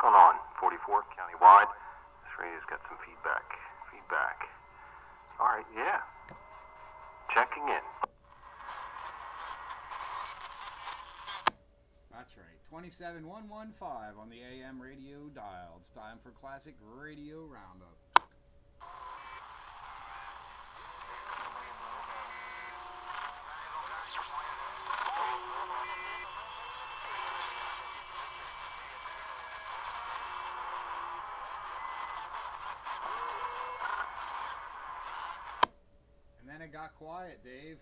going on? 44 countywide. This radio's got some feedback. All right, yeah. Checking in. That's right. 27115 on the AM radio dial. It's time for Classic Radio Roundup. And then it got quiet, Dave.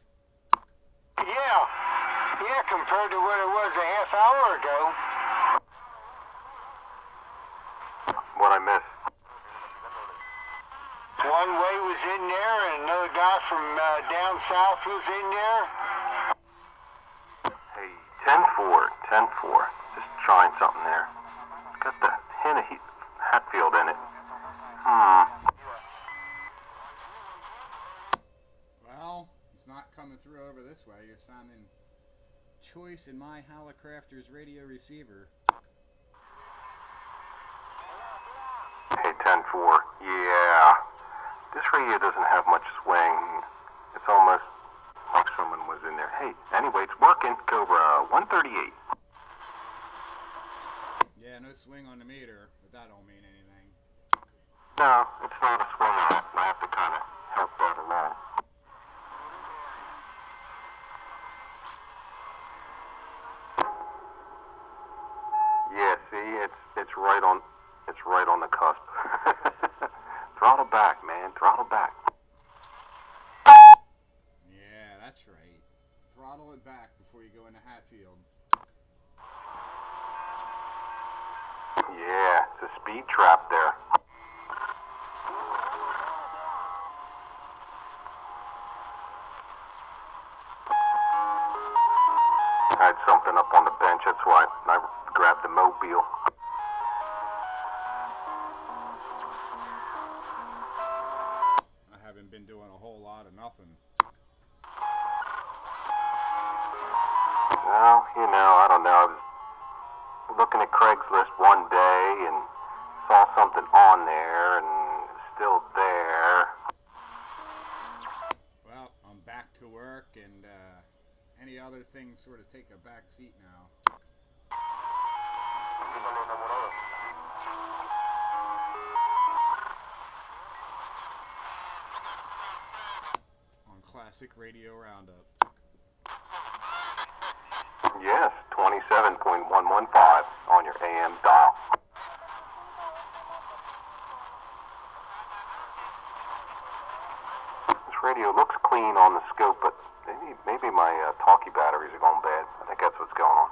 Yeah, compared to what it was a half hour ago. What'd I miss? One way was in there, and another guy from down south was in there. Hey, 10-4. Just trying something there. It's got the hint of Hatfield in it. Well, it's not coming through over this way. You're sounding choice in my Hallicrafters radio receiver. Hey, 10-4. Yeah. This radio doesn't have much swing. It's almost like someone was in there. Hey, anyway, it's working. Cobra 138. Yeah, no swing on the meter, but that don't mean anything. No, it's not a swing on it. I have to kind of help that along. Yeah, see, it's right on the cusp. Throttle back, man. Throttle back. Yeah, that's right. Throttle it back before you go into Hatfield. Yeah, it's a speed trap there. I had something up on the bench, that's why I grabbed the mobile. I haven't been doing a whole lot of nothing. Well, I don't know. I was looking at Craigslist one day and saw something on there and it's still there. Well, I'm back to work and any other things sort of take a back seat now. On Classic Radio Roundup. Yes, 27.115 on your AM dial. This radio looks clean on the scope, but maybe my talkie batteries are going bad. I think that's what's going on.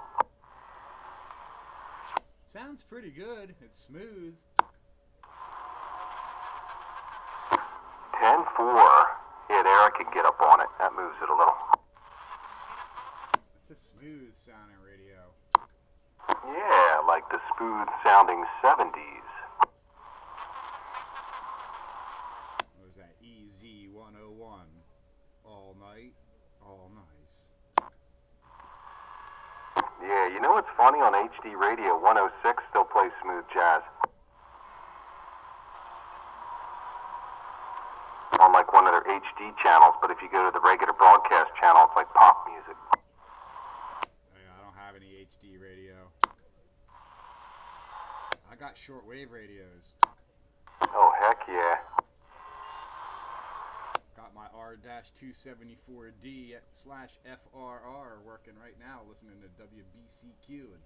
Sounds pretty good. It's smooth. 10-4. Yeah, there I could get up on it. That moves it a little. It's a smooth sounding radio. Yeah, like the smooth sounding 70s. What was that? EZ101. All night, all nice. Yeah, you know what's funny? On HD radio, 106 still plays smooth jazz. On like one of their HD channels, but if you go to the regular broadcast channel, it's like pop music. Yeah, I don't have any HD radio. I got shortwave radios. Oh, heck yeah. Got my R-274D/FRR working right now, listening to WBCQ and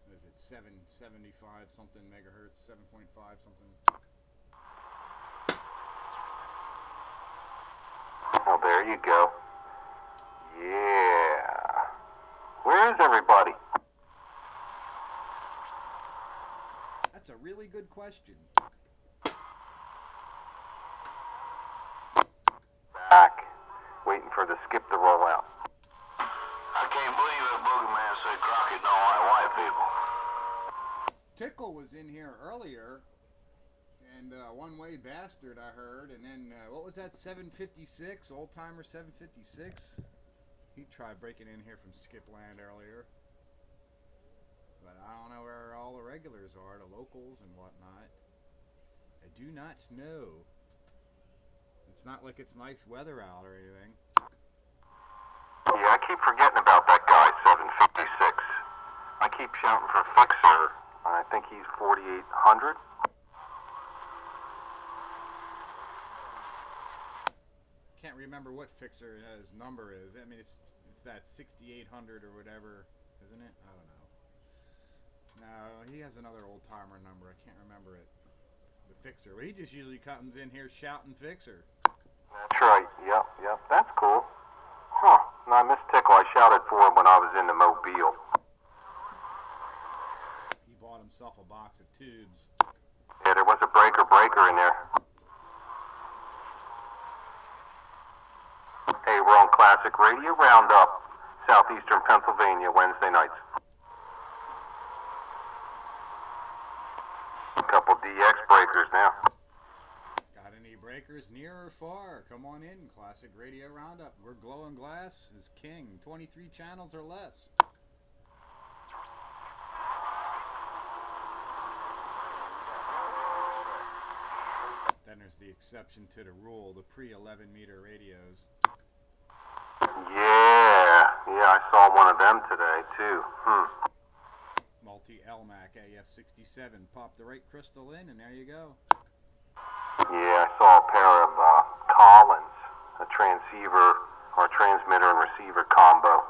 what is it, 775 something megahertz, 7.5 something. Well, there you go. Yeah. Where is everybody? That's a really good question. Back. Waiting for the skip to roll out. I can't believe that boogeyman said Crockett don't like white people. Tickle was in here earlier, and One-Way Bastard I heard, and then what was that, 756, Old Timer 756? He tried breaking in here from Skipland earlier. but I don't know where all the regulars are, the locals and whatnot. I do not know. It's not like it's nice weather out or anything. Yeah, I keep forgetting about that guy, 756. I keep shouting for Fixer. I think he's 4,800. Can't remember what Fixer his number is. I mean, it's that 6,800 or whatever, isn't it? I don't know. No, he has another old timer number. I can't remember it. The Fixer. Well, he just usually comes in here shouting Fixer. That's right. Yep. That's cool. Huh. No, I missed Tickle. I shouted for him when I was in the Mobile. He bought himself a box of tubes. Yeah, there was a breaker in there. Hey, we're on Classic Radio Roundup, Southeastern Pennsylvania, Wednesday nights. A couple DX breakers now. Got any breakers near or far? Come on in, Classic Radio Roundup. We're glowing glass is king. 23 channels or less. Then there's the exception to the rule, the pre-11 meter radios. Yeah, I saw one of them today, too. Multi Elmac AF67. Pop the right crystal in, and there you go. Yeah, I saw a pair of Collins, a transceiver or transmitter and receiver combo.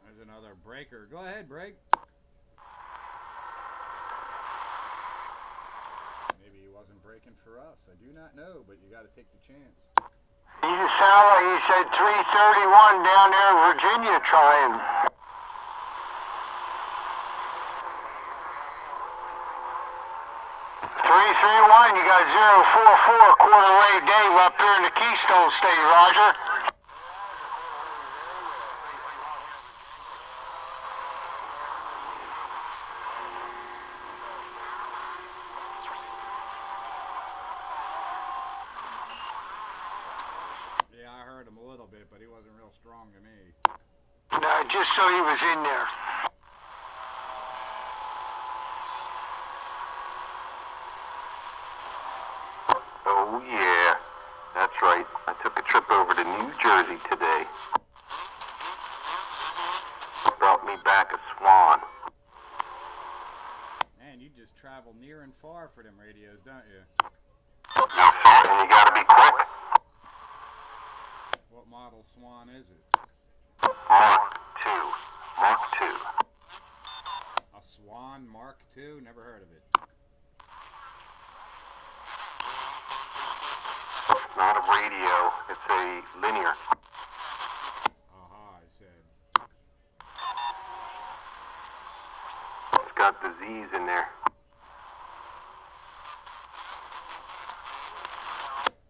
There's another breaker. Go ahead, break. Maybe he wasn't breaking for us. I do not know, but you got to take the chance. He just sounded like he said 331 down there in Virginia trying. 331, you got 044 quarter wave Dave up here in the Keystone State, Roger. Yeah, I heard him a little bit, but he wasn't real strong to me. No, just so he was in there. Oh, yeah. That's right. I took a trip over to New Jersey today. Brought me back a Swan. Man, you just travel near and far for them radios, don't you? Yes, sir, and you gotta be quick. What model Swan is it? Mark 2. Mark 2. A Swan Mark II? Never heard of it. It's not a radio. It's a linear. Aha, I said. It's got the Z's in there.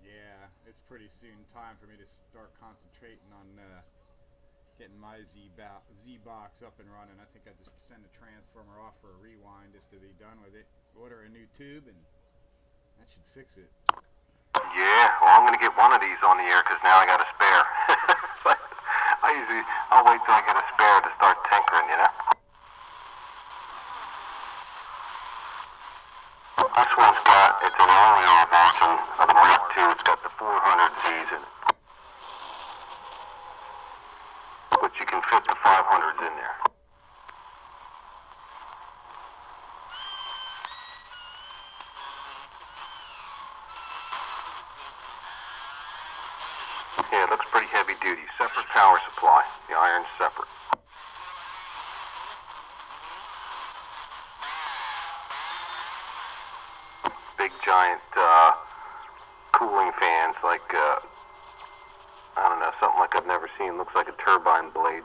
Yeah, it's pretty soon time for me to start concentrating on getting my Z-Box up and running. I think I just send a transformer off for a rewind just to be done with it. Order a new tube and that should fix it. Yeah, well, I'm gonna get one of these on the air because now I got a spare. But I'll wait till I get a spare to start tinkering, you know? This one's got, it's an earlier version of the Mark II. It's got the 400 Z's in it. But you can fit the 500s in there. Yeah, it looks pretty heavy duty. Separate power supply. The iron's separate. Big giant cooling fans like, I don't know, something like I've never seen. Looks like a turbine blade.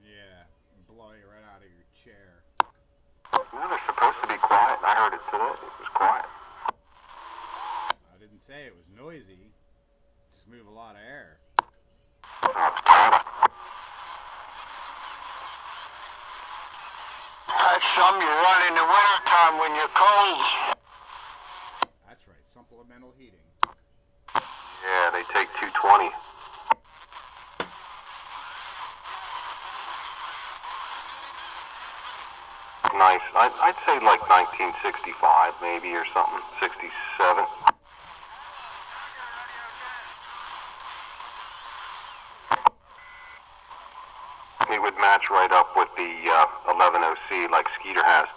Yeah, blow you right out of your chair. Well, they're supposed to be quiet. I heard it today. It was quiet. I didn't say it was noisy. Just move a lot of air. Oh, it's quiet. That's something you run in the wintertime when you're cold. That's right, supplemental heating. Yeah, they take 220. Nice. I'd say like 1965 maybe or something. 67. It would match right up with the 11OC like Skeeter has.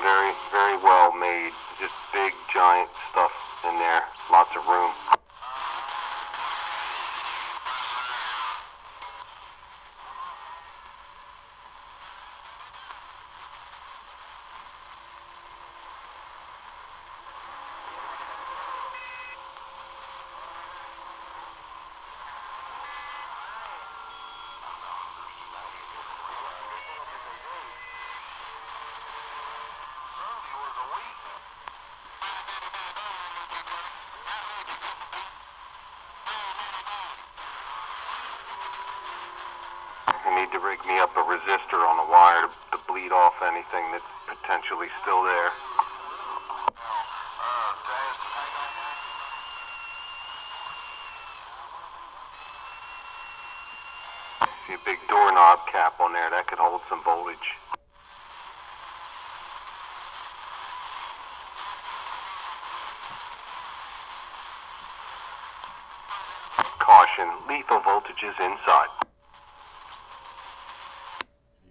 Very, very well made. Just big, giant stuff in there. Lots of room. You need to rig me up a resistor on a wire to bleed off anything that's potentially still there. See a big doorknob cap on there, that could hold some voltage. Caution, lethal voltages inside.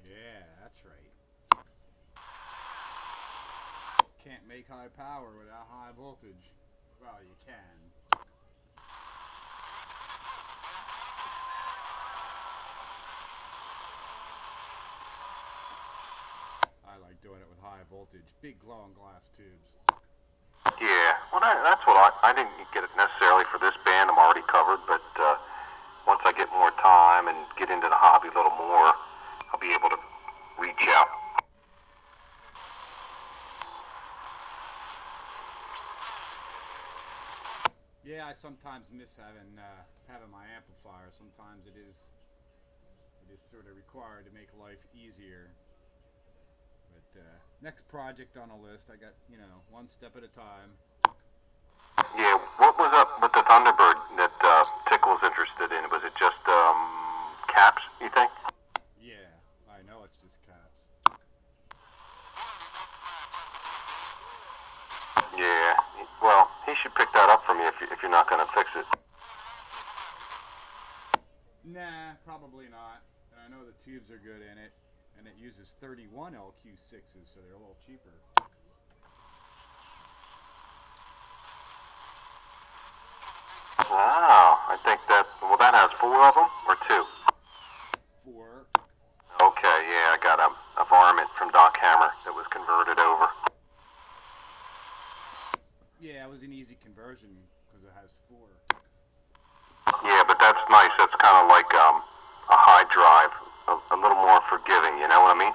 Yeah, that's right. Can't make high power without high voltage. Well, you can. I like doing it with high voltage. Big glowing glass tubes. Yeah, well that's what I didn't get it necessarily for this band, I'm already covered, but once I get more time and get into the hobby a little more, I'll be able to reach out. Yeah, I sometimes miss having my amplifier. Sometimes it is sort of required to make life easier. But next project on the list, I got, one step at a time. Yeah, what was up with the Thunderbird that Tickle's interested in? Was it just caps, you think? Yeah, I know it's just caps. Yeah, well, he should pick that up from you if you're not going to fix it. Nah, probably not. And I know the tubes are good in it, and it uses 31 LQ6s, so they're a little cheaper. Wow, I think that has 4 of them, or 2? 4. Okay, yeah, I got a varmint from Doc Hammer that was converted over. Yeah, it was an easy conversion, because it has 4. Yeah, but that's nice. That's kind of like a high drive, a little more forgiving. You know what I mean?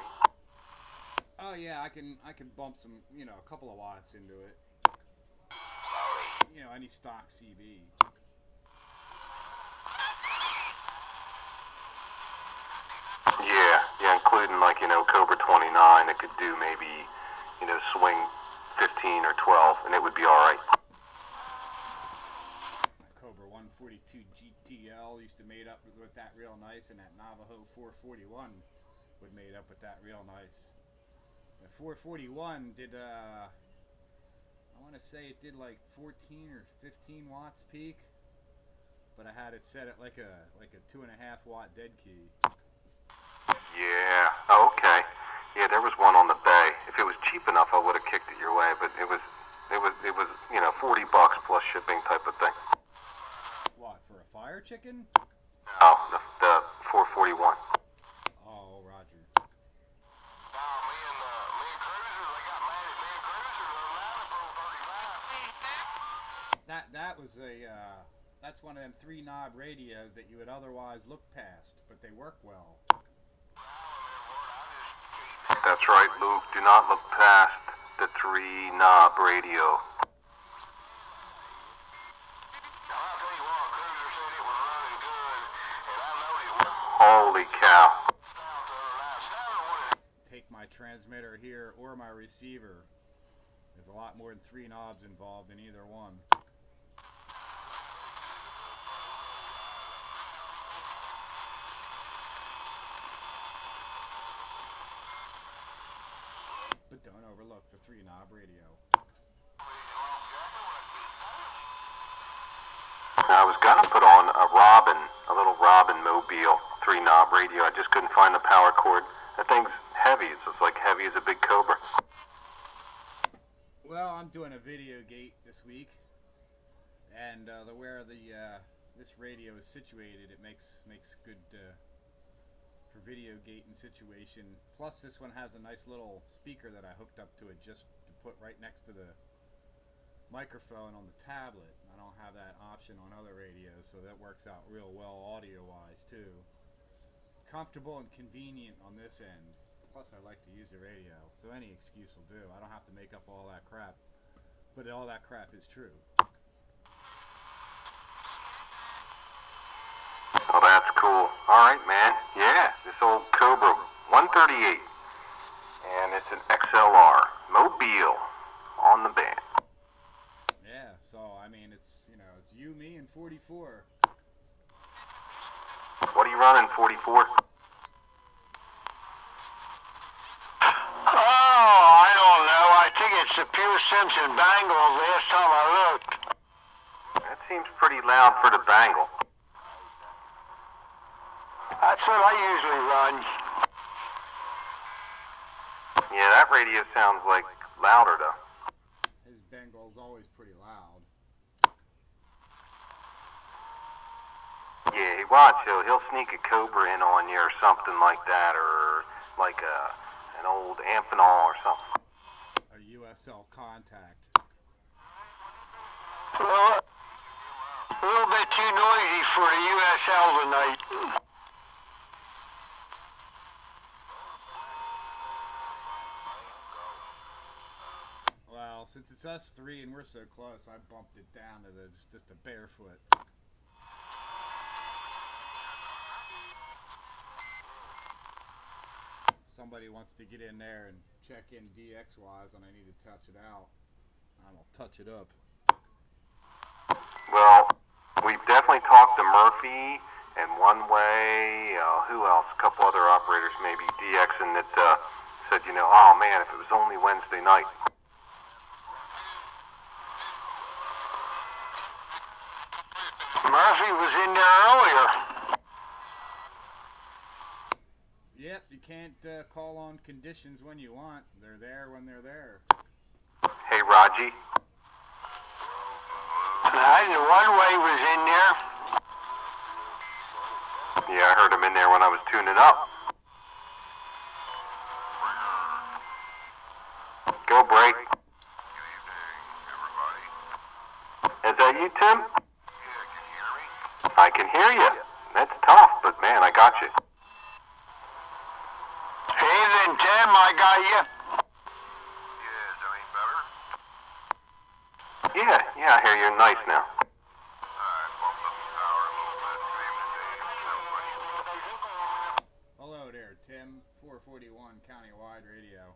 Oh yeah, I can bump some, a couple of watts into it. Any stock CB. Yeah, including like Cobra 29, it could do maybe swing 15 or 12, and it would be all right. Cobra 142 GTL used to made up with that real nice, and that Navajo 441 would made up with that real nice. The 441 did I want to say it did like 14 or 15 watts peak, but I had it set at like a 2.5 watt dead key. Yeah. Oh, okay. Yeah, there was one on the bay. If it was cheap enough, I would have kicked it your way, but it was $40 plus shipping type of thing. What, for a fire chicken? No, the 441. Oh, Roger. That was that's one of them 3-knob radios that you would otherwise look past, but they work well. That's right, Luke. Do not look past the 3-knob radio. Holy cow. Take my transmitter here or my receiver. There's a lot more than 3 knobs involved in either one. But don't overlook the 3-knob radio. I was gonna put on a little Robin Mobile 3-knob radio. I just couldn't find the power cord. That thing's heavy. It's just like heavy as a big Cobra. Well, I'm doing a video gate this week, and where this radio is situated, it makes good for video gate and situation. Plus, this one has a nice little speaker that I hooked up to it just to put right next to the microphone on the tablet. I don't have that option on other radios, so that works out real well audio-wise too. Comfortable and convenient on this end. Plus, I like to use the radio, so any excuse will do. I don't have to make up all that crap, but all that crap is true. Oh, that's cool. All right, man. Yeah, this old Cobra 138, and it's an XLR Mobile on the band. Yeah, so I mean, it's you, me, and 44. What are you running, 44? I don't know. I think it's the Pure Simpson Bangle last time I looked. That seems pretty loud for the Bangle. That's what I usually run. Yeah, that radio sounds like louder though. His Bengal's always pretty loud. Yeah, watch, he'll sneak a Cobra in on you or something like that, or like an old Amphenol or something. A USL contact. Well, a little bit too noisy for a USL tonight. Well, since it's us three and we're so close, I bumped it down to just a barefoot. Somebody wants to get in there and check in DX-wise and I need to touch it out, I'll touch it up. Well, we've definitely talked to Murphy and One Way, who else? A couple other operators, maybe DX, and that said, oh man, if it was only Wednesday night. Murphy was in there earlier. Yep, you can't call on conditions when you want. They're there when they're there. Hey, Raji. The One Way was in there. Yeah, I heard him in there when I was tuning up. Go break. Good evening, everybody. Is that you, Tim? Yeah, can you hear me? I can hear you. That's tough, but man, I got you. Hey then, Tim, I got you. Yeah, is that any better? Yeah, I hear you nice now. Alright, bumped up the power a little bit. Good evening, Dave. Hello there, Tim. 441 Countywide Radio.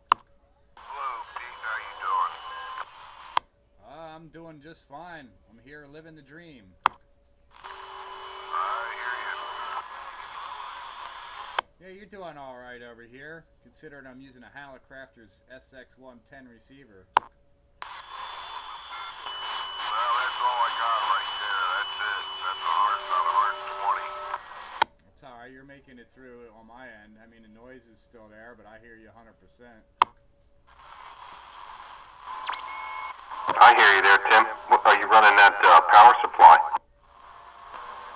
Hello, Pete. How you doing? I'm doing just fine. I'm here living the dream. I hear you. Yeah, you're doing alright over here, considering I'm using a Hallicrafters SX110 receiver. Well, that's all I got right there. That's it. That's about 120. That's alright, you're making it through on my end. I mean, the noise is still there, but I hear you 100%. I hear you there, Tim. Are you running that power supply?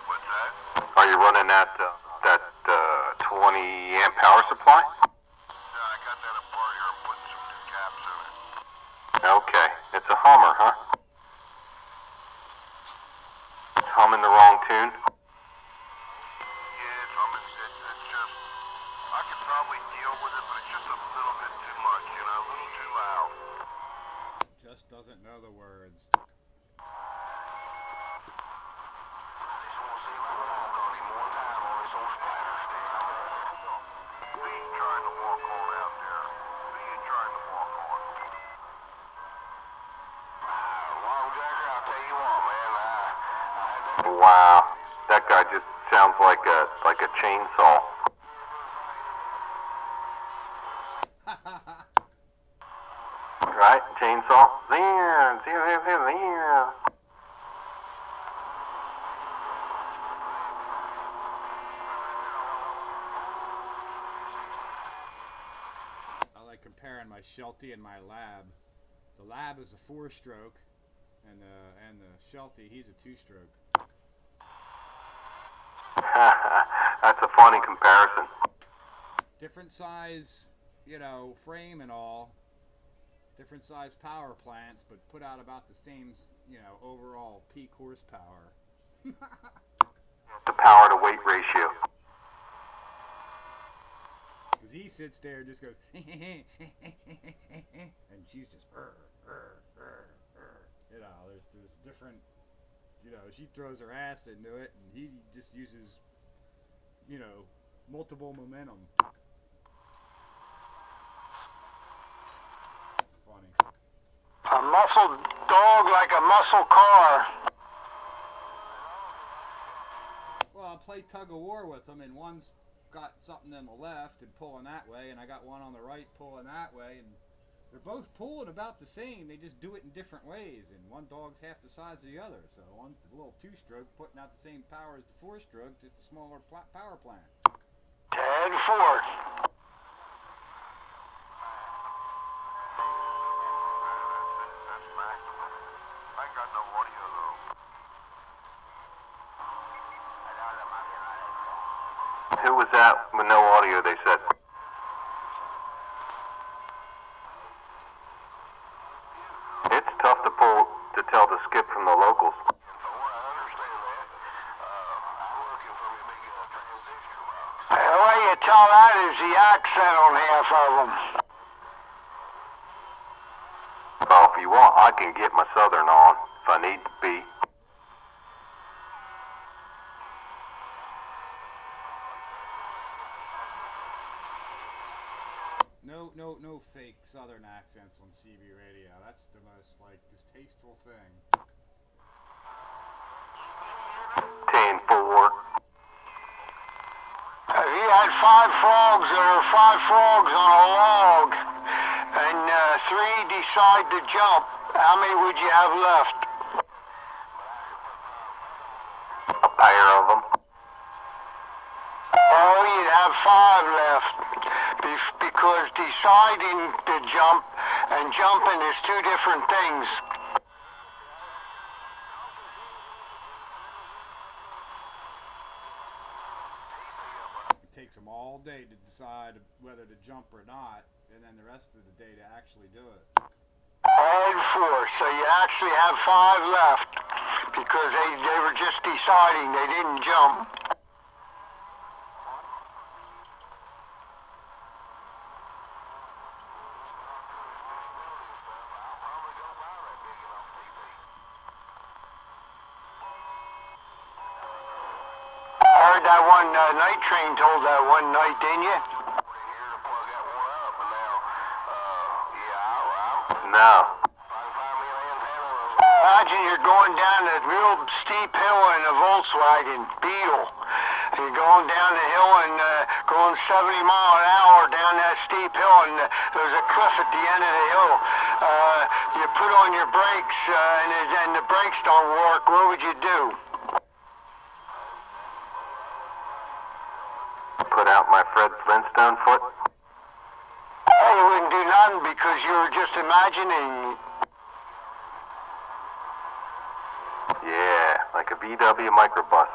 What's that? Are you running that 20 amp power supply? Yeah, I got that apart here. I'm putting some new caps in it. Okay. It's a Hummer, huh? It's humming the wrong tune? Yeah, it's humming. It's just, I could probably deal with it, but it's just a little bit too much, a little too loud. Just doesn't know the words. Wow, that guy just sounds like a chainsaw. right, chainsaw. There, there. I like comparing my Sheltie and my Lab. The Lab is a 4-stroke, and the Sheltie, he's a 2-stroke. That's a funny comparison. Different size, you know, frame and all. Different size power plants, but put out about the same, you know, overall peak horsepower. The power to weight ratio. Because he sits there and just goes, and she's just, you know, there's different, you know, she throws her ass into it, and he just uses, you know, multiple momentum. Funny. A muscle dog like a muscle car. Well, I play tug of war with them, and one's got something on the left and pulling that way, and I got one on the right pulling that way, and they're both pulling about the same. They just do it in different ways, and one dog's half the size of the other. So one's the little 2-stroke putting out the same power as the 4-stroke, just a smaller power plant. 10-4. Who was that with no audio, they said? It's tough to tell the skip from the locals. The way you tell that is the accent on half of them. Well, if you want, I can get my southern on if I need to be. No fake southern accents on CB radio. That's the most, like, distasteful thing. 10-4. If you had 5 frogs, there are 5 frogs on a log, and 3 decide to jump, how many would you have left? A pair of them. Oh, you'd have 5 left, because deciding to jump and jumping is 2 different things. It takes them all day to decide whether to jump or not, and then the rest of the day to actually do it. 10-4, so you actually have 5 left, because they were just deciding, they didn't jump. That one night train told that one night, didn't you? No. Imagine you're going down a real steep hill in a Volkswagen Beetle. And you're going down the hill and going 70 miles an hour down that steep hill, and there's a cliff at the end of the hill. You put on your brakes and the brakes don't work. What would you do? Put out my Fred Flintstone foot? Hey, you wouldn't do nothing because you were just imagining. Yeah, like a VW microbus.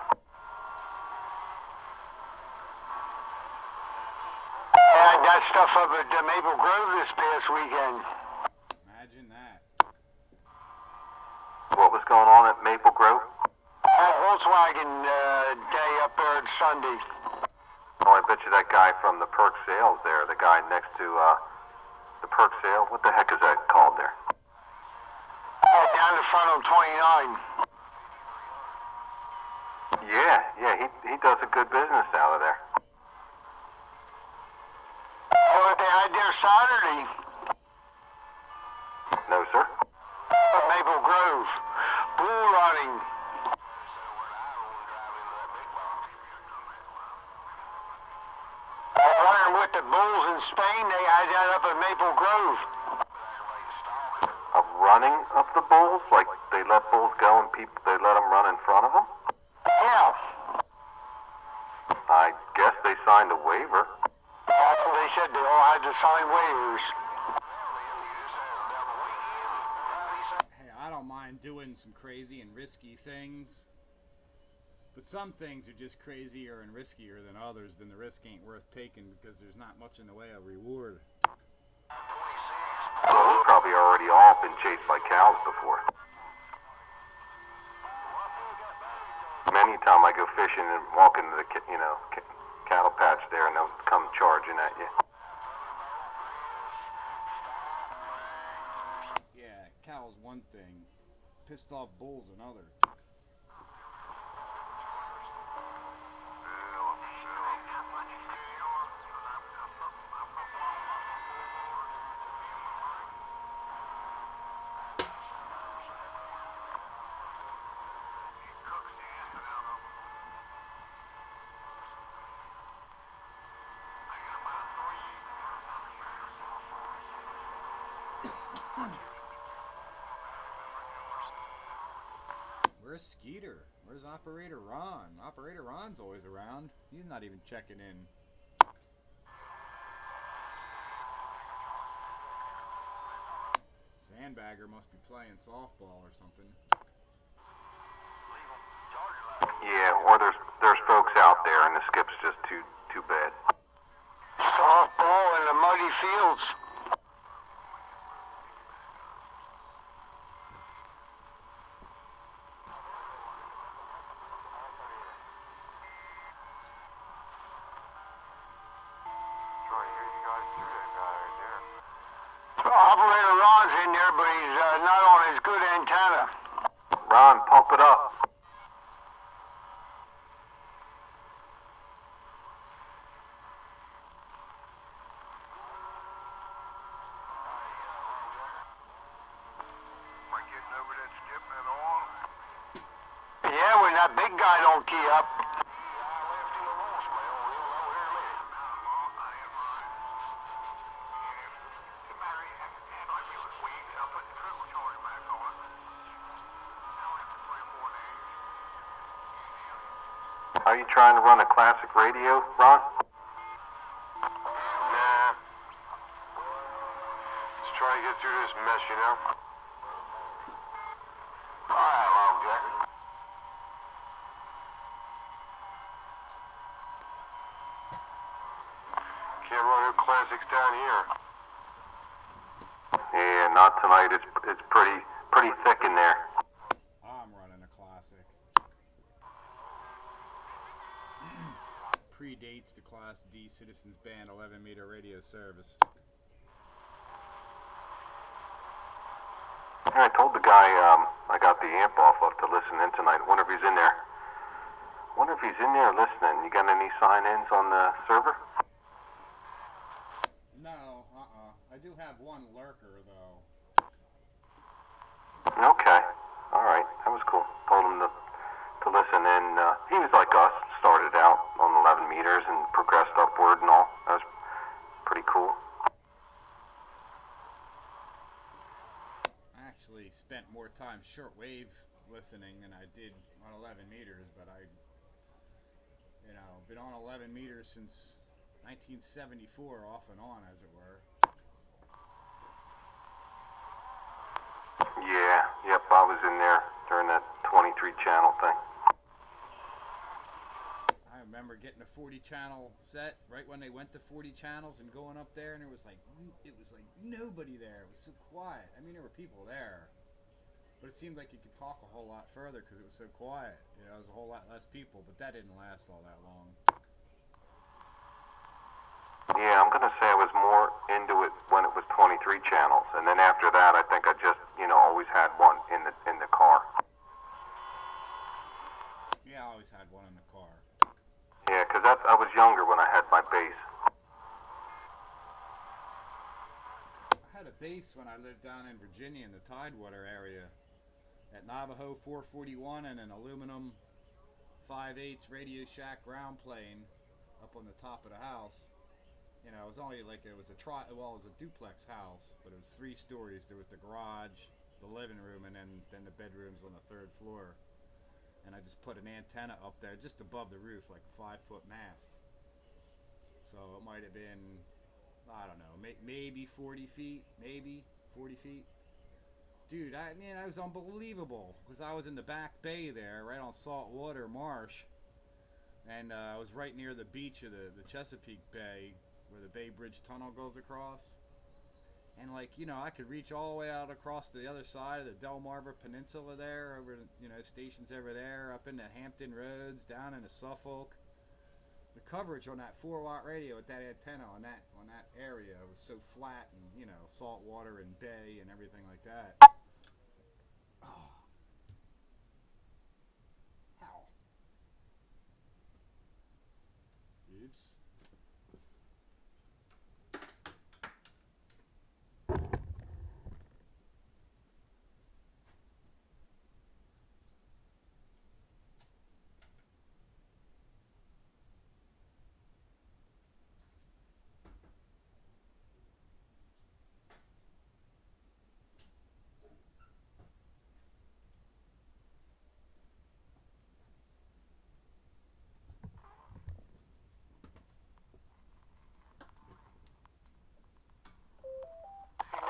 I had that stuff up at Maple Grove this past weekend. Imagine that. What was going on at Maple Grove? Volkswagen day up there on Sunday. Oh, I bet you that guy from the Perk Sales there, the guy next to the Perk Sale, what the heck is that called there? Down the front on 29. Yeah, he does a good business out of there. What they had there Saturday? No, sir. Maple Grove. Bull running. Running with the bulls in Spain, they had that up at Maple Grove. running of the bulls? Like they let bulls go and they let them run in front of them? Yeah. I guess they signed a waiver. That's what they said. They all had to sign waivers. Hey, I don't mind doing some crazy and risky things, but some things are just crazier and riskier than others. Then the risk ain't worth taking because there's not much in the way of reward. Well, we've probably already all been chased by cows before. Many times I go fishing and walk into the, cattle patch there and they'll come charging at you. Yeah, cows one thing, pissed off bulls another. Where's Skeeter? Where's Operator Ron? Operator Ron's always around. He's not even checking in. Sandbagger must be playing softball or something. Yeah, or there's folks out there and the skip's just too bad. Softball in the muddy fields. Operator Ron's in there, but he's not on his good antenna. Ron, pump it up. Am I getting over that skip at all? Yeah, when that big guy don't key up. Are you trying to run a classic radio, Ron? Nah. Just trying to get through this mess, you know? Alright, Long Jack. Can't run no classics down here. Yeah, not tonight. It's pretty thick in there. I'm running a classic. Predates the Class D Citizens Band 11-meter radio service. Yeah, I told the guy I got the amp off of to listen in tonight. Wonder if he's in there. Wonder if he's in there listening. You got any sign-ins on the server? No, I do have one lurker though. Okay. All right. That was cool. Told him to listen in. He was like us. Started out on 11 meters and progressed upward and all. That was pretty cool. I actually spent more time shortwave listening than I did on 11 meters, but been on 11 meters since 1974, off and on, as it were. Yeah. Yep. I was in there during that 23 channel thing. I remember getting a 40 channel set right when they went to 40 channels and going up there, and it was like nobody there. It was so quiet. I mean, there were people there, but it seemed like you could talk a whole lot further because it was so quiet. There was a whole lot less people, but that didn't last all that long. Yeah, I'm gonna say I was more into it when it was 23 channels, and then after that, I think I just always had one in the car. Yeah, I always had one in the car. Yeah, 'cause I was younger when I had my bass. I had a bass when I lived down in Virginia in the Tidewater area at Navajo 441 and an aluminum 5/8 Radio Shack ground plane up on the top of the house. It was only like it was a duplex house, but it was 3 stories. There was the garage, the living room, and then the bedroom's on the 3rd floor. And I just put an antenna up there just above the roof, like a 5-foot mast. So it might have been, I don't know, maybe 40 feet, maybe 40 feet. Dude, I mean, that was unbelievable, because I was in the back bay there, right on saltwater marsh, and I was right near the beach of the Chesapeake Bay, where the Bay Bridge Tunnel goes across. And, like, you know, I could reach all the way out across the other side of the Delmarva Peninsula there, over, you know, stations over there, up into Hampton Roads, down into Suffolk. The coverage on that 4-watt radio with that antenna on that area was so flat, and, you know, salt water and bay and everything like that. Oh. How? Oops.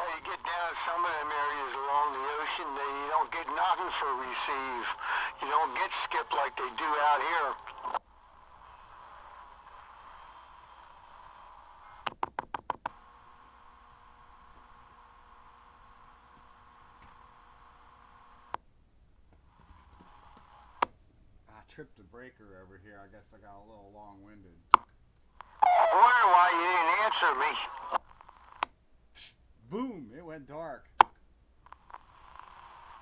You get down some of them areas along the ocean, you don't get nothing for receive. You don't get skip like they do out here. I tripped the breaker over here. I guess I got a little long-winded. I wonder why you didn't answer me. Boom! It went dark.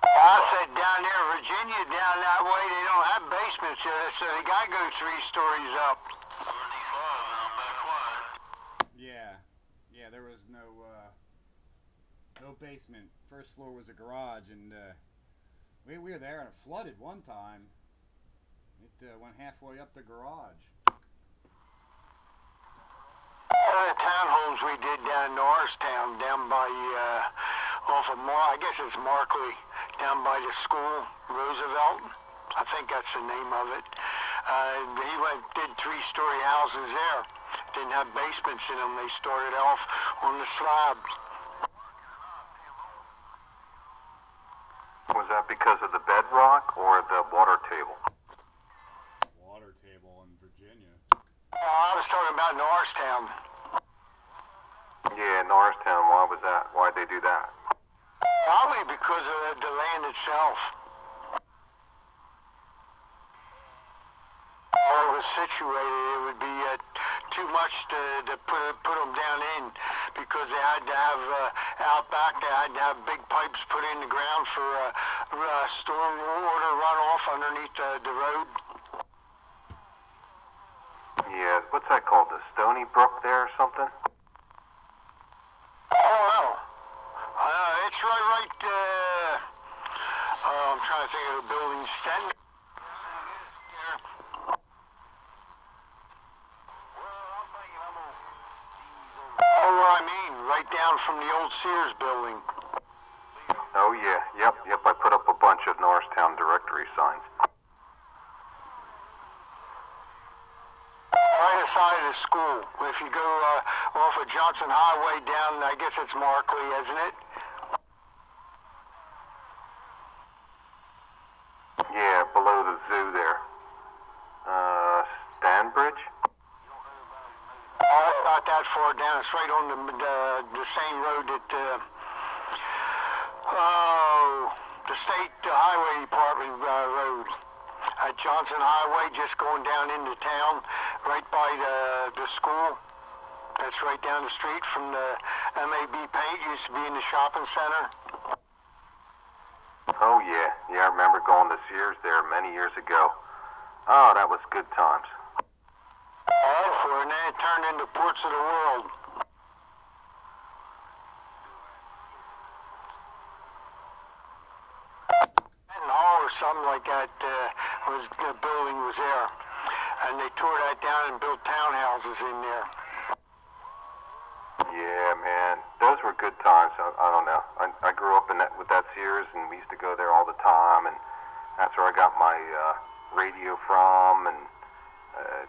I said down there, Virginia, down that way, they don't have basements there, so they gotta go 3 stories up. 35 and I'm back wide. Yeah, there was no basement. First floor was a garage, and we were there, and it flooded one time. It went halfway up the garage. One of the townhomes we did down in Norristown, down by, off of I guess it's Markley, down by the school, Roosevelt. I think that's the name of it. He did 3-story houses there. Didn't have basements in them. They started off on the slab. Was that because of the bedrock or the water table? Water table in Virginia. I was talking about Norristown. Yeah, Norristown. Why was that? Why'd they do that? Probably because of the land itself. How it was situated, it would be too much to put them down in, because they had to have out back. They had to have big pipes put in the ground for storm water runoff underneath the road. Yeah, what's that called? The Stony Brook there or something? Oh, well. It's right, I'm trying to think of the building stand. Oh, I mean, right down from the old Sears building. Oh, yeah. Yep. I put up a bunch of Norristown directory signs. Right aside of the school. If you go off of Johnson Highway down, I guess it's Markley, isn't it? Yeah, below the zoo there. Stanbridge? Oh, it's not that far down. It's right on the same road that the state highway department road. At Johnson Highway, just going down into town, right by the school. That's right down the street from the MAB paint. Used to be in the shopping center. Oh, yeah. Yeah, I remember going to Sears there many years ago. Oh, that was good times. And then it turned into Ports of the World. Hall or something like that, the building was there. And they tore that down and built townhouses in there. Yeah, man. Those were good times. I don't know. I grew up with that Sears got my radio from, and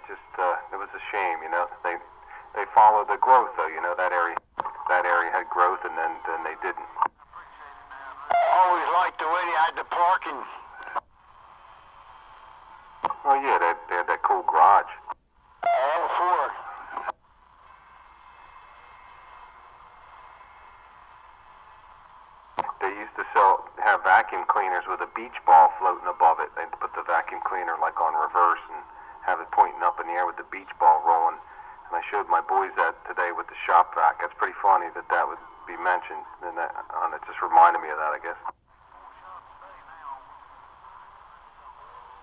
it was a shame, you know. They followed the growth, though, you know. That area had growth, and then they didn't. Always liked the way they had the parking. Oh yeah, they had that cool garage. All four. They used to have vacuum cleaners with a beach ball floating above it. They'd put the vacuum cleaner like on reverse and have it pointing up in the air with the beach ball rolling. And I showed my boys that today with the shop vac. That's pretty funny that would be mentioned, and it just reminded me of that, I guess.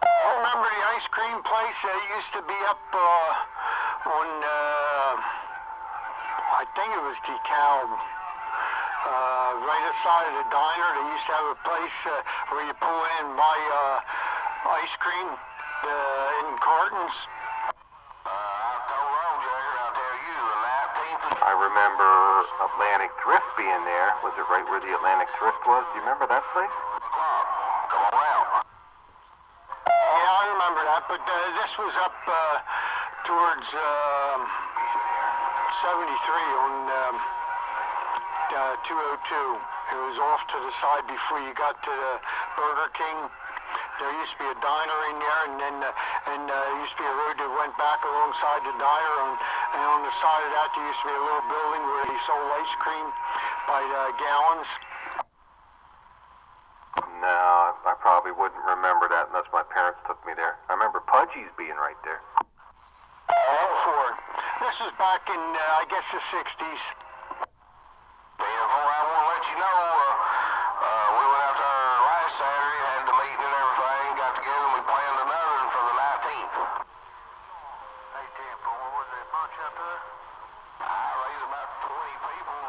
I remember the ice cream place that used to be up on, I think it was DeKalb, right outside of the diner. They used to have a place where you pull in and buy ice cream in cartons. I remember Atlantic Thrift being there. Was it right where the Atlantic Thrift was? Do you remember that place? Yeah, I remember that, but this was up towards 73 on 202. It was off to the side before you got to the Burger King. There used to be a diner in there, and then there used to be a road that went back alongside the diner, and on the side of that there used to be a little building where they sold ice cream by the gallons. No, I probably wouldn't remember that unless my parents took me there. I remember Pudgy's being right there. All four. This was back in, I guess, the 60s. I want to let you know, we went out there last Saturday, had the meeting and everything, got together, and we planned another one for the 19th. Hey, Tim, what was it, bunch up there? I raised about 20 people,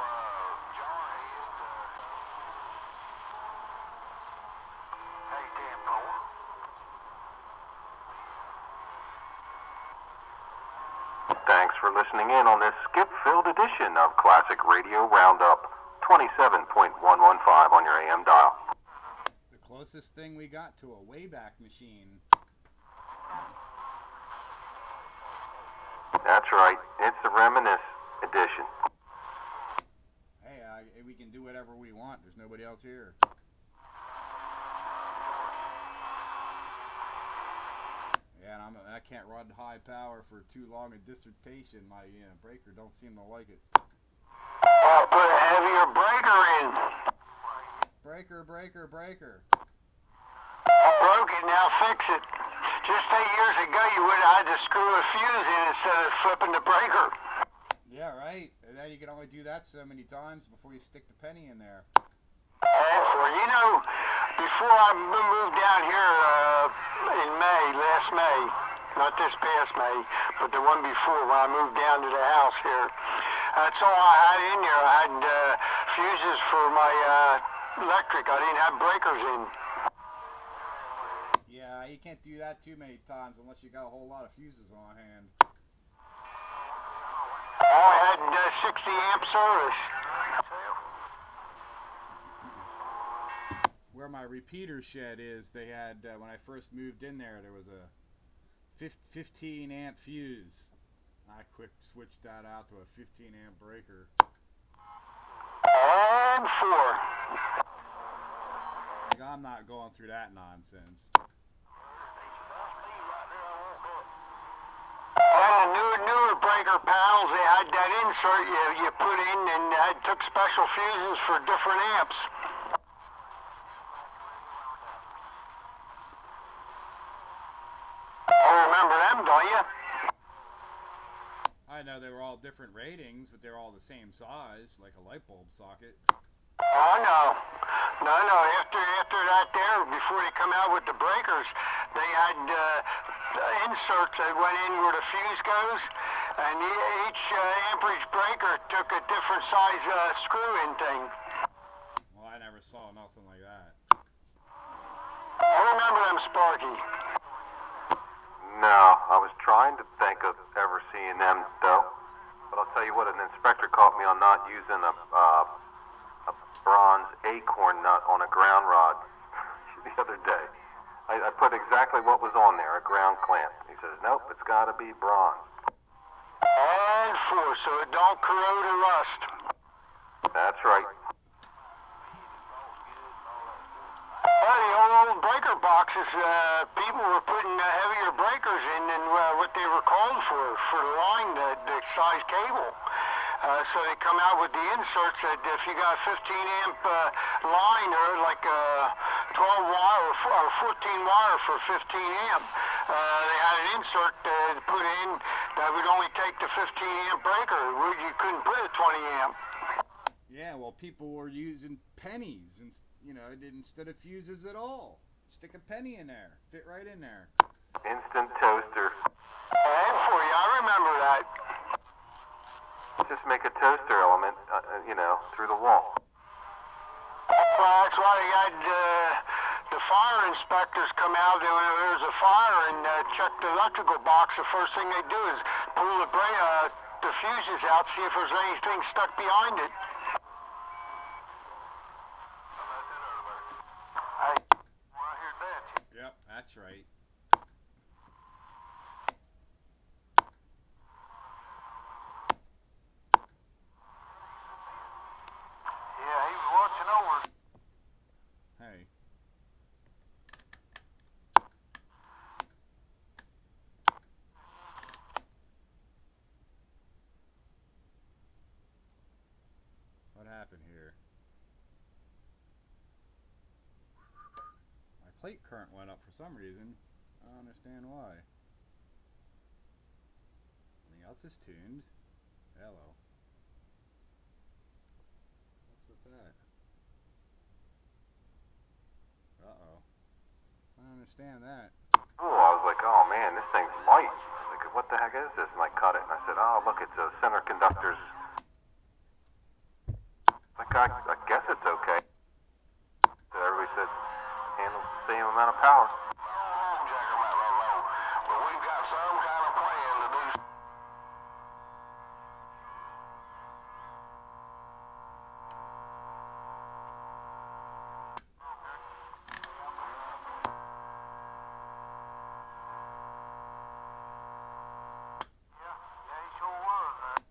jarheads. Hey, Tim, Thanks for listening in on this skip-filled edition of Classic Radio Roundup 27.115 on your AM dial. The closest thing we got to a Wayback Machine. That's right. It's the Reminisce edition. Hey, we can do whatever we want. There's nobody else here. Yeah, and I can't run high power for too long a dissertation. My breaker don't seem to like it. Put a heavier breaker in. Breaker. Broke it, now fix it. Just 8 years ago, you would have had to screw a fuse in instead of flipping the breaker. Yeah, right. And then you can only do that so many times before you stick the penny in there. You know, before I moved down here in May, last May, not this past May, but the one before when I moved down to the house here, that's all I had in there. I had fuses for my electric. I didn't have breakers in. Yeah, you can't do that too many times unless you got a whole lot of fuses on hand. I had 60 amp service. Where my repeater shed is, they had, when I first moved in there was a 15 amp fuse. I quick switched that out to a 15 amp breaker. And 4. Like, I'm not going through that nonsense. And the newer breaker panels, they had that insert you put in, and took special fuses for different amps. You remember them, don't you? I know they were all different ratings, but they're all the same size, like a light bulb socket. Oh, no. No. After that there, before they come out with the breakers, they had inserts that went in where the fuse goes, and each amperage breaker took a different size screw-in thing. Well, I never saw nothing like that. I remember them, Sparky. No, I was trying to think of ever seeing them, though. But I'll tell you what, an inspector caught me on not using a bronze acorn nut on a ground rod the other day. I put exactly what was on there, a ground clamp. He says, nope, it's got to be bronze. And 4, so it don't corrode or rust. That's right. Well, the old breaker boxes, people were putting heavier breakers in than what they were called for the line, the size cable. So they come out with the inserts that if you got a 15 amp line or like a 12 wire or 14 wire for 15 amp, they had an insert to put in that would only take the 15 amp breaker. You couldn't put a 20 amp. Yeah, well, people were using pennies, and instead of fuses at all. Stick a penny in there, fit right in there. Instant toaster. And for you, I remember that. Just make a toaster element, through the wall. Well, that's why they had the fire inspectors come out. When there's a fire and check the electrical box, the first thing they do is pull the fuses out, see if there's anything stuck behind it. Yep, that's right. Yeah, he was watching over. Hey. What happened here? My plate current went up for some reason. I don't understand why. Everything else is tuned. Hello. What's with that? Uh-oh. I don't understand that. Oh, I was like, oh man, this thing's light. I was like, what the heck is this? And I cut it and I said, oh look, it's a center conductor's. Like, I guess it's okay. So everybody said, handles the same amount of power. Jacker might not know, but we've got some kind of plan to do. Yeah, he sure was.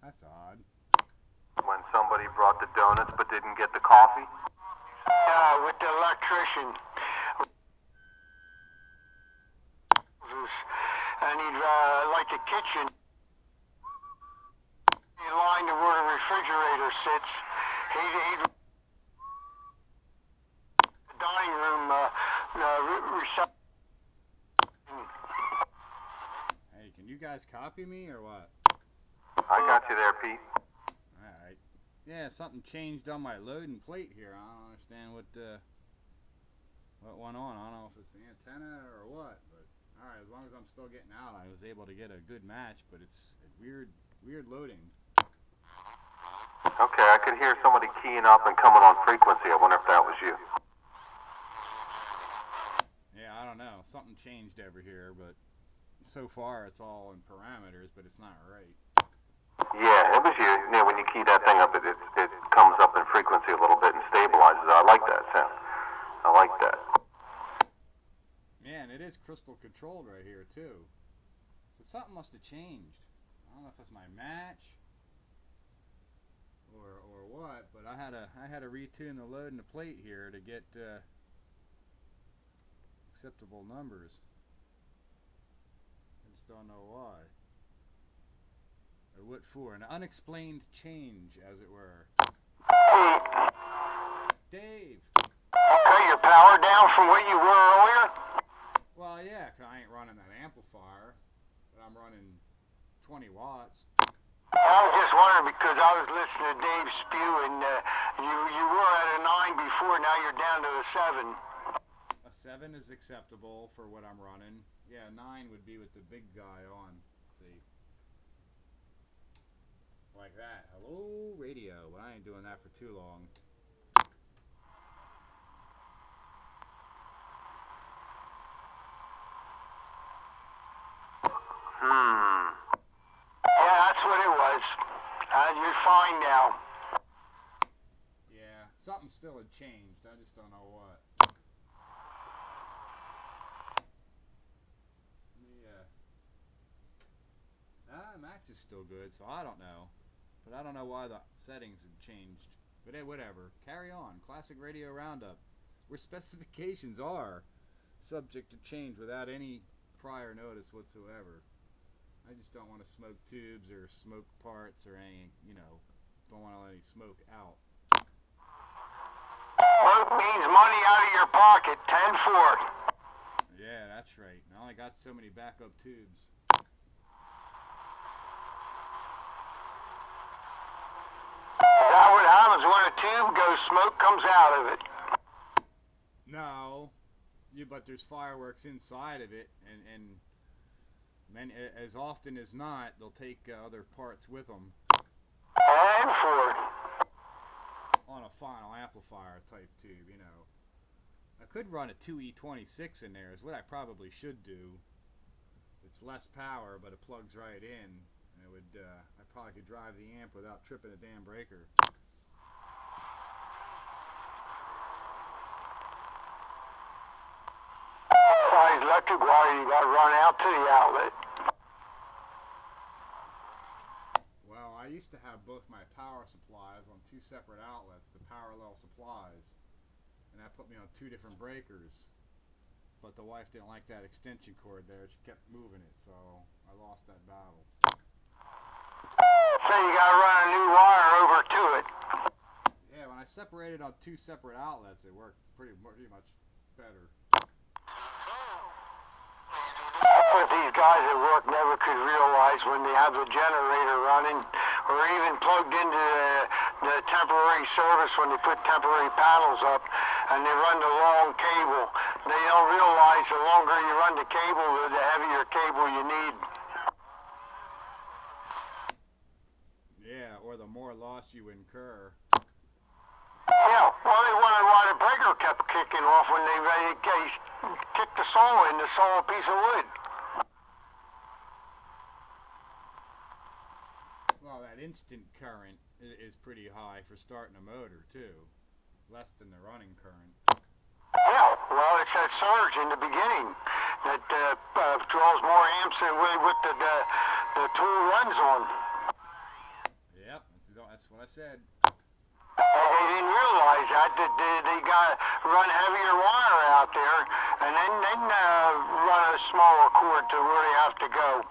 That's odd. When somebody brought the donuts but didn't get the coffee. Yeah, with the electrician. And he'd like the kitchen. He lined to where the refrigerator sits. He'd the dining room reception. Hey, can you guys copy me or what? I got you there, Pete. Alright. Yeah, something changed on my loading plate here. I don't understand what went on. I don't know if it's the antenna or what, but alright, as long as I'm still getting out, I was able to get a good match, but it's a weird loading. Okay, I could hear somebody keying up and coming on frequency. I wonder if that was you. Yeah, I don't know. Something changed over here, but so far it's all in parameters, but it's not right. Yeah, it was you. Yeah, when you key that thing up, it comes up in frequency a little bit and stabilizes. I like that sound. I like that. Man, it is crystal controlled right here too. But something must have changed. I don't know if it's my match or what, but I had to retune the load and the plate here to get acceptable numbers. I just don't know why. Or what for. An unexplained change, as it were. Dave! Okay, your power down from what you were earlier? Well, yeah, 'cause I ain't running that amplifier, but I'm running 20 watts. I was just wondering because I was listening to Dave spew and you were at a 9 before, now you're down to a 7. A 7 is acceptable for what I'm running. Yeah, 9 would be with the big guy on. Let's see. Like that. Hello, radio. But I ain't doing that for too long. Yeah, that's what it was. You're fine now. Yeah, something still had changed. I just don't know what. Yeah. Match is still good, so I don't know. But I don't know why the settings had changed. But hey, whatever. Carry on. Classic Radio Roundup. Where specifications are subject to change without any prior notice whatsoever. I just don't want to smoke tubes or smoke parts or any, don't want to let any smoke out. Smoke means money out of your pocket. 10-4. Yeah, that's right. I only got so many backup tubes. Is that what happens when a tube goes? Smoke comes out of it. No, but there's fireworks inside of it, and as often as not, they'll take other parts with them. 10-4. On a final amplifier type tube, I could run a 2E26 in there, is what I probably should do. It's less power, but it plugs right in. And it would, I probably could drive the amp without tripping a damn breaker. Size electric wire, you got to run out to the outlet. Well, I used to have both my power supplies on two separate outlets, the parallel supplies, and that put me on two different breakers. But the wife didn't like that extension cord there. She kept moving it, so I lost that battle. So you got to run a new wire over to it. Yeah, when I separated on two separate outlets, it worked pretty much better. That's what these guys at work never could realize when they have the generator running, or even plugged into the temporary service when they put temporary panels up and they run the long cable. They don't realize the longer you run the cable, the heavier cable you need. Yeah, or the more loss you incur. Yeah, well, they wondered why the breaker kept kicking off when they kicked the saw in, the saw a piece of wood. Well, that instant current is pretty high for starting a motor, too. Less than the running current. Yeah, well, it's that surge in the beginning that draws more amps than what the tool runs on. Yep, that's what I said. They didn't realize that they got to run heavier wire out there and then run a smaller cord to where they have to go.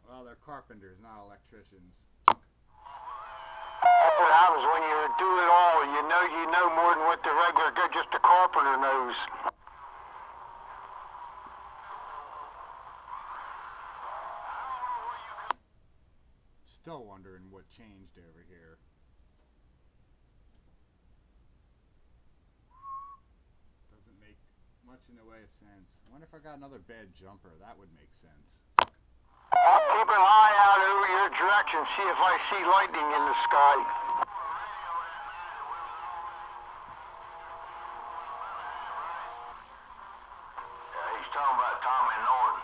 Well, they're carpenters, not electricians. That's what happens when you do it all. You know more than what the regular, just the carpenter knows. Still wondering what changed over here. Doesn't make much in the way of sense. I wonder if I got another bad jumper. That would make sense. I'll keep an eye out over your direction, see if I see lightning in the sky. Yeah, he's talking about Tommy Norton.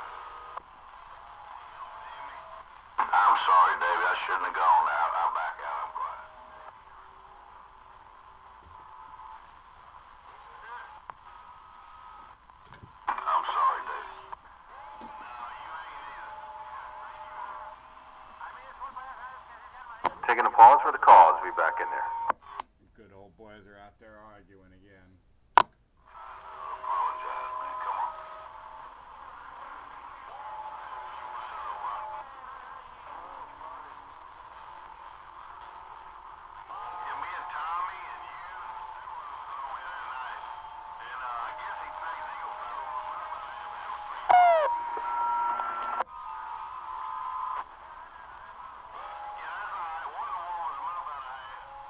I'm sorry, David. I shouldn't have gone out. I'll back out. I'm quiet. I'm sorry, David. Taking a pause for the cause. Be back in there. The good old boys are out there arguing again. Apologize, man. Come on. Yeah, me and Tommy and you and several of us were over there tonight. And I guess he thinks Eagle Federal was running about half an hour speed. Yeah, that's all right. One of them was about a half.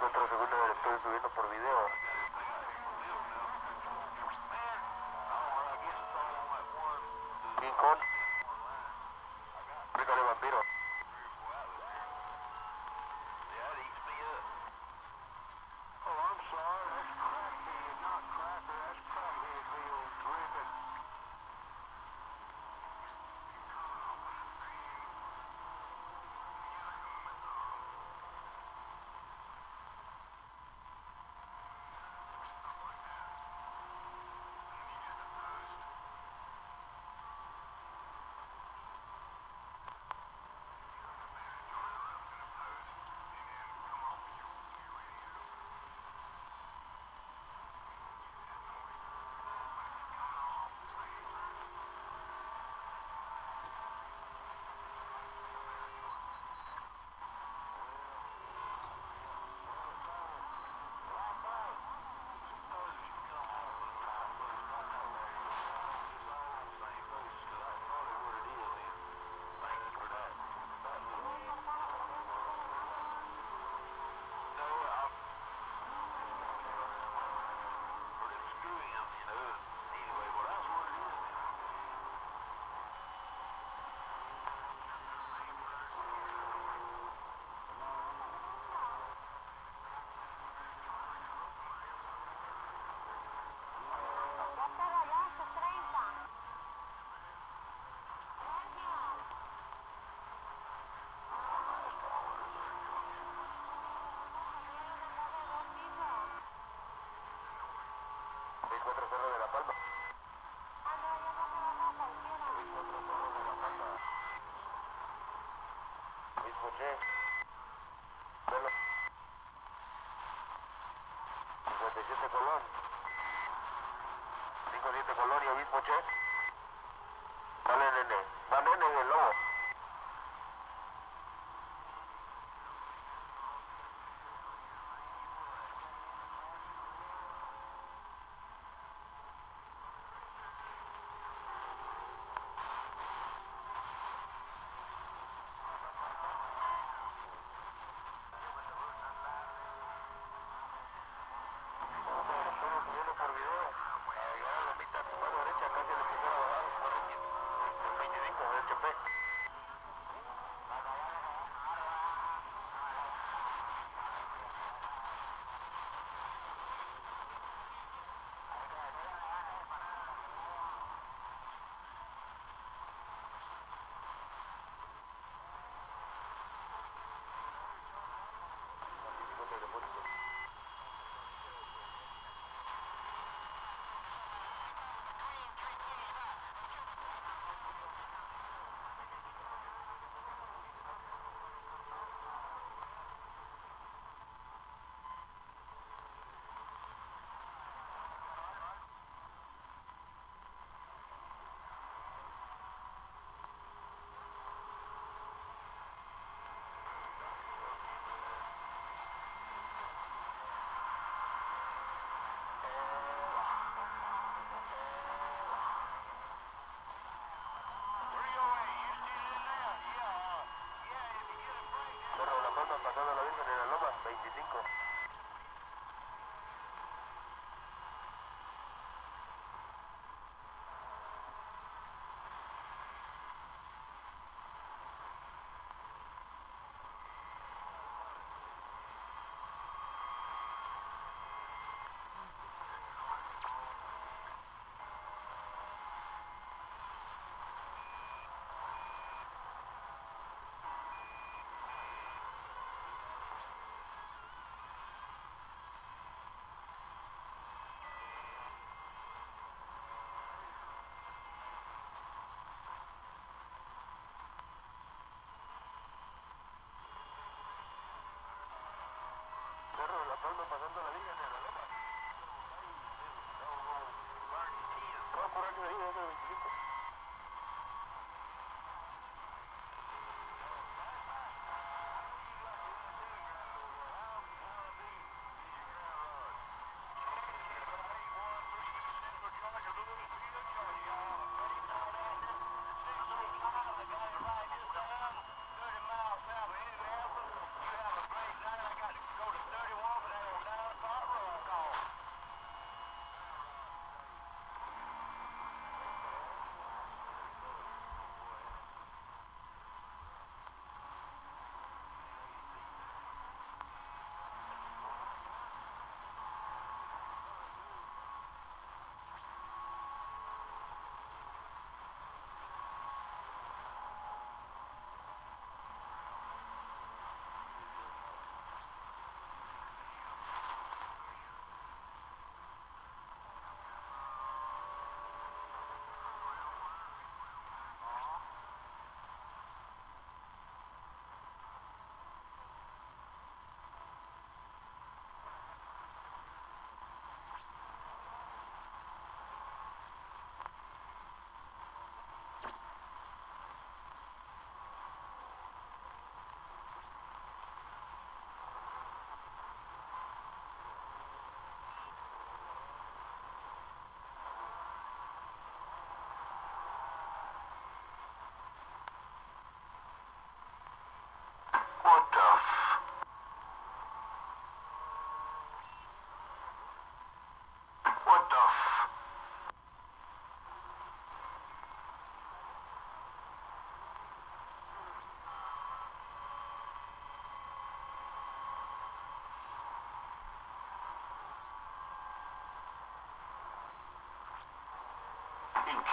Otro segundo me lo estoy subiendo por video. Lincoln. Explícale, vampiro. José, vuelo 57 Colón, 57 Colón y Obispo Che. Dale, nene, va nene en el lobo. Por video, a la lomita, mano derecha, casi el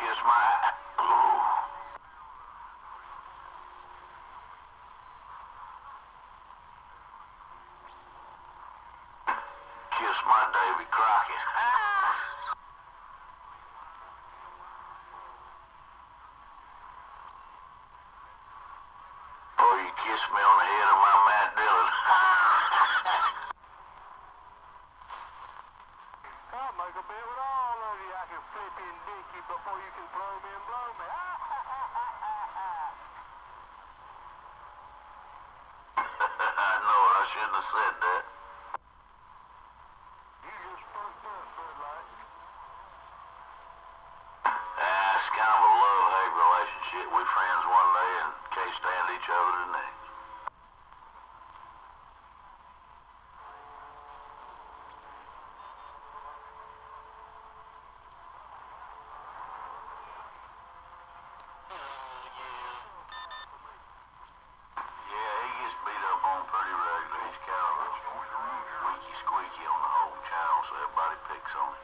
Kiss my... Ooh. Kiss my Davy Crockett. Or you kiss me on the head of my Matt Dillon. I'll make a bet with all of you. I can flip in Dickie before you can throw me and blow me. I know it. I shouldn't have said that. You just fucked up, Bud Light. It's kind of a love-hate relationship. We friends one day and can't stand each other the next. Yeah, he gets beat up on pretty regularly. He's kind of a weaky squeaky on the whole channel, so everybody picks on him.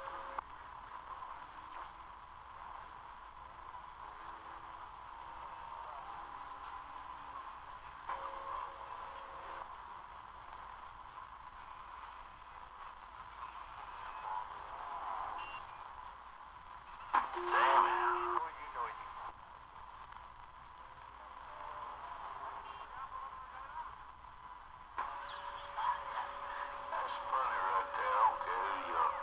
Damn it. That's funny right there. I don't care who you are.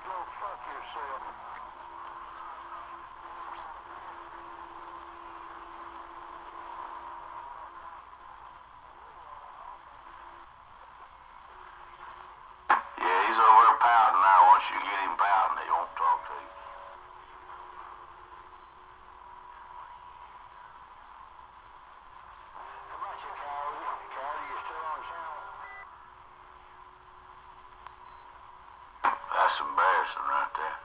Go fuck yourself. Yeah, he's over there pouting now. Once you get him pouting, he won't talk to you. How about you, Cowdy? Cowdy, you still on channel? That's embarrassing right there.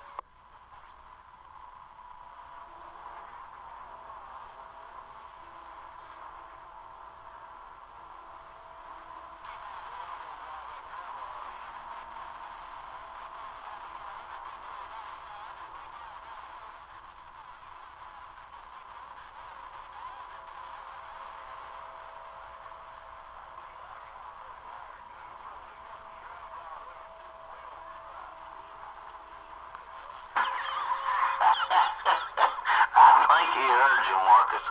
I think he heard you, Marcus.